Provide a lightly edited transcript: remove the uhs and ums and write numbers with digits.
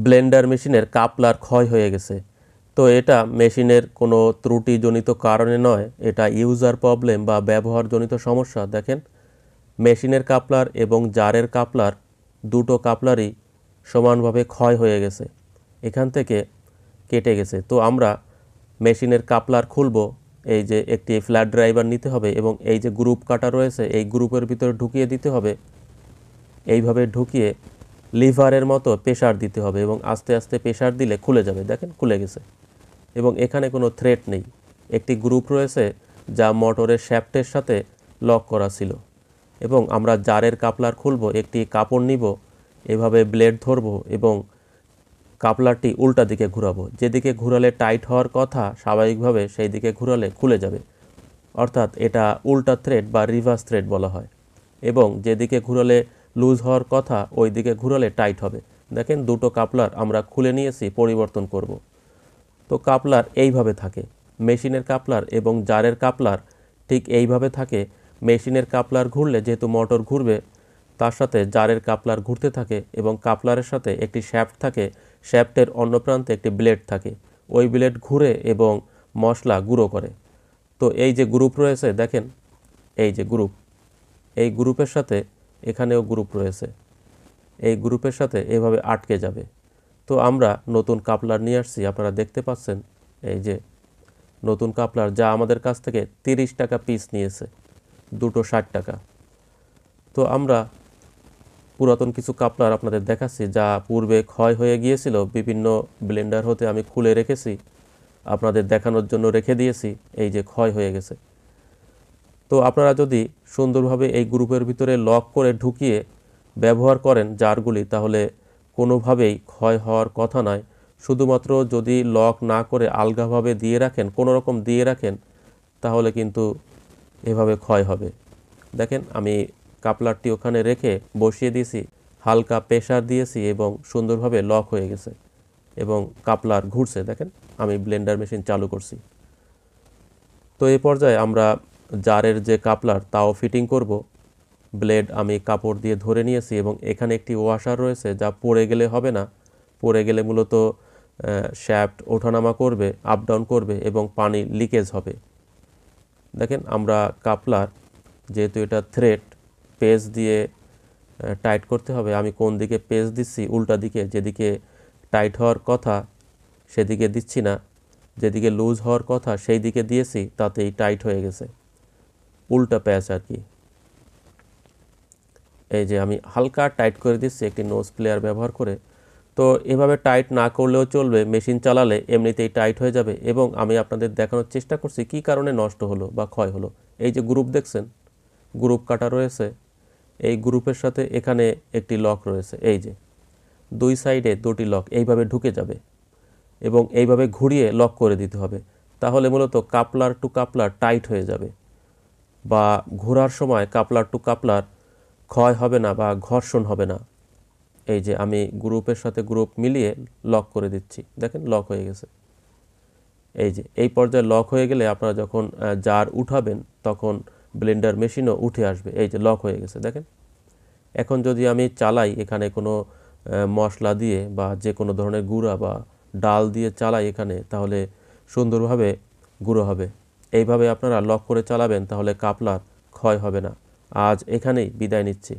Blender মেশিনের coupler ক্ষয় হয়ে গেছে। তো এটা মেশিনের কোনো ত্রুটিজনিত কারণে নয়, এটা ইউজার প্রবলেম বা ব্যবহারজনিত সমস্যা। দেখেন, মেশিনের কাপলার এবং জারের কাপলার দুটো কাপলারই সমানভাবে ক্ষয় হয়ে গেছে, এখান থেকে কেটে গেছে। তো আমরা মেশিনের কাপলার খুলব। এই যে একটি ফ্ল্যাট ড্রাইভার নিতে হবে এবং এই যে গ্রুপ কাটা রয়েছে এই গ্রুপের ভিতরে ঢুকিয়ে দিতে হবে। এইভাবে ঢুকিয়ে লিভারের মতো প্রেশার দিতে হবে এবং আস্তে আস্তে প্রেশার দিলে খুলে যাবে। দেখেন, খুলে গেছে এবং এখানে কোনো থ্রেড নেই। একটি গ্রুপ রয়েছে যা মোটরের শ্যাফটের সাথে লক করা ছিল। এবং আমরা জারের কাপলার খুলব, একটি কাপড় নিব, এভাবে ব্লেড ধরব এবং কাপলারটি উল্টা দিকে ঘুরাবো। যেদিকে ঘুরালে টাইট হওয়ার কথা স্বাভাবিকভাবে সেই দিকে ঘুরালে খুলে যাবে, অর্থাৎ এটা উল্টা থ্রেড বা রিভার্স থ্রেড বলা হয়। এবং যেদিকে ঘুরালে লুজ হওয়ার কথা ওই দিকে ঘুরালে টাইট হবে। দেখেন, দুটো কাপলার আমরা খুলে নিয়েছি, পরিবর্তন করব। তো কাপলার এইভাবে থাকে। মেশিনের কাপলার এবং জারের কাপলার ঠিক এইভাবে থাকে। মেশিনের কাপলার ঘুরলে যেহেতু মোটর ঘুরবে, তার সাথে জারের কাপলার ঘুরতে থাকে এবং কাপলারের সাথে একটি শ্যাফট থাকে। শ্যাফটের অন্য প্রান্তে একটি ব্লেড থাকে, ওই ব্লেড ঘুরে এবং মশলা গুঁড়ো করে। তো এই যে গ্রুপ রয়েছে, দেখেন এই যে গ্রুপ, এই গ্রুপের সাথে এখানেও গ্রুপ রয়েছে, এই গ্রুপের সাথে এভাবে আটকে যাবে। তো আমরা নতুন কাপলার নিয়ে আসছি, আপনারা দেখতে পাচ্ছেন এই যে নতুন কাপলার, যা আমাদের কাছ থেকে 30 টাকা পিস নিয়েছে, দুটো 60 টাকা। তো আমরা পুরাতন কিছু কাপলার আপনাদের দেখাচ্ছি যা পূর্বে ক্ষয় হয়ে গিয়েছিল। বিভিন্ন ব্লেন্ডার হতে আমি খুলে রেখেছি, আপনাদের দেখানোর জন্য রেখে দিয়েছি। এই যে ক্ষয় হয়ে গেছে। তো আপনারা যদি সুন্দরভাবে এই গ্রুপের ভিতরে লক করে ঢুকিয়ে ব্যবহার করেন জারগুলি, তাহলে কোনোভাবেই ক্ষয় হওয়ার কথা নয়। শুধুমাত্র যদি লক না করে আলগাভাবে দিয়ে রাখেন, কোনো রকম দিয়ে রাখেন, তাহলে কিন্তু এভাবে ক্ষয় হবে। দেখেন, আমি কাপলারটি ওখানে রেখে বসিয়ে দিয়েছি, হালকা প্রেশার দিয়েছি এবং সুন্দরভাবে লক হয়ে গেছে এবং কাপলার ঘুরছে। দেখেন, আমি ব্লেন্ডার মেশিন চালু করছি। তো এই পর্যায়ে আমরা জারের যে কাপলার তাও ফিটিং করব। ব্লেড আমি কাপড় দিয়ে ধরে নিয়েছি এবং এখানে একটি ওয়াশার রয়েছে যা পড়ে গেলে হবে না। পড়ে গেলে মূলত শ্যাফট ওঠানামা করবে, আপ ডাউন করবে এবং পানি লিকেজ হবে। দেখেন, আমরা কাপলার, যেহেতু এটা থ্রেড, পেজ দিয়ে টাইট করতে হবে। আমি কোন দিকে পেজ দিচ্ছি, উল্টা দিকে। যেদিকে টাইট হওয়ার কথা সেদিকে দিচ্ছি না, যেদিকে লুজ হওয়ার কথা সেই দিকে দিয়েছি, তাতেই টাইট হয়ে গেছে। উল্টা প্যাচ আর কি। এই যে আমি হালকা টাইট করে দিচ্ছি একটি নোজ প্লেয়ার ব্যবহার করে। তো এভাবে টাইট না করলেও চলবে, মেশিন চালালে এমনিতেই টাইট হয়ে যাবে। এবং আমি আপনাদের দেখানোর চেষ্টা করছি কী কারণে নষ্ট হলো বা ক্ষয় হলো। এই যে গ্রুপ দেখছেন, গ্রুপ কাটা রয়েছে, এই গ্রুপের সাথে এখানে একটি লক রয়েছে। এই যে দুই সাইডে দুটি লক এইভাবে ঢুকে যাবে এবং এইভাবে ঘুরিয়ে লক করে দিতে হবে। তাহলে মূলত কাপলার টু কাপলার টাইট হয়ে যাবে বা ঘোরার সময় কাপলার টু কাপলার ক্ষয় হবে না বা ঘর্ষণ হবে না। এই যে আমি গ্রুপের সাথে গ্রুপ মিলিয়ে লক করে দিচ্ছি। দেখেন, লক হয়ে গেছে। এই যে এই পর্যায়ে লক হয়ে গেলে আপনারা যখন জার উঠাবেন তখন ব্লেন্ডার মেশিনও উঠে আসবে। এই যে লক হয়ে গেছে। দেখেন, এখন যদি আমি চালাই, এখানে কোনো মশলা দিয়ে বা যে কোনো ধরনের গুঁড়া বা ডাল দিয়ে চালাই এখানে, তাহলে সুন্দরভাবে গুঁড়ো হবে। এইভাবে আপনারা লক করে চালাবেন, তাহলে কাপলার ক্ষয় হবে না। আজ এখানেই বিদায় নিচ্ছি।